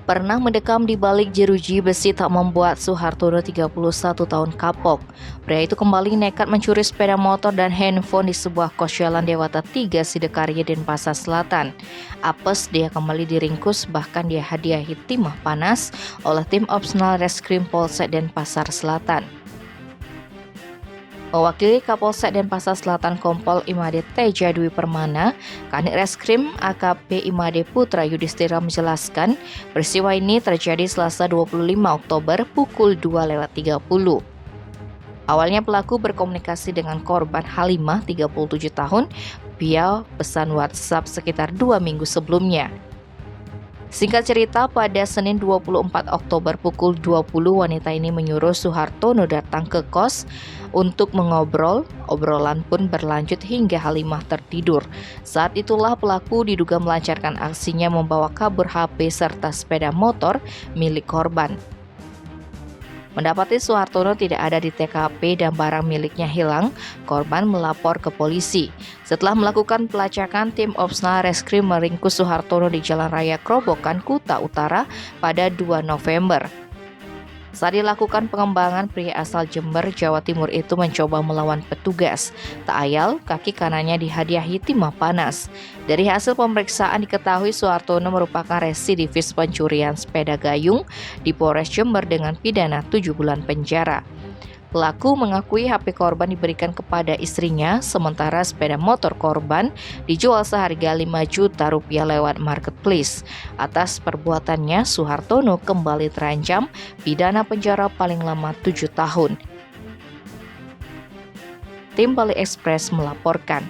Pernah mendekam di balik jeruji besi tak membuat Suhartono 31 tahun kapok. Pria itu kembali nekat mencuri sepeda motor dan handphone di sebuah kos jalan Dewata 3 Sidekarya Denpasar Selatan. Apes, dia kembali diringkus, bahkan dia hadiahi timah panas oleh tim opsional Reskrim Polsek Denpasar Selatan. Mewakili Kapolsek Denpasar Selatan Kompol Imade Teja Dwi Permana, Kanit Reskrim AKP Imade Putra Yudhistira menjelaskan peristiwa ini terjadi Selasa 25 Oktober pukul 2.30. Awalnya pelaku berkomunikasi dengan korban Halimah 37 tahun via pesan WhatsApp sekitar 2 minggu sebelumnya. Singkat cerita, pada Senin 24 Oktober pukul 20, wanita ini menyuruh Suhartono datang ke kos untuk mengobrol. Obrolan pun berlanjut hingga Halimah tertidur. Saat itulah pelaku diduga melancarkan aksinya membawa kabur HP serta sepeda motor milik korban. Mendapati Suhartono tidak ada di TKP dan barang miliknya hilang, korban melapor ke polisi. Setelah melakukan pelacakan, tim opsional Reskrim meringkus Suhartono di Jalan Raya Krobokan, Kuta Utara pada 2 November. Saat dilakukan pengembangan, pria asal Jember, Jawa Timur itu mencoba melawan petugas. Tak ayal, kaki kanannya dihadiahi timah panas. Dari hasil pemeriksaan diketahui Suhartono merupakan residivis pencurian sepeda gayung di Polres Jember dengan pidana 7 bulan penjara. Pelaku mengakui HP korban diberikan kepada istrinya, sementara sepeda motor korban dijual seharga 5 juta rupiah lewat marketplace. Atas perbuatannya, Suhartono kembali terancam pidana penjara paling lama 7 tahun. Tim Bali Express melaporkan.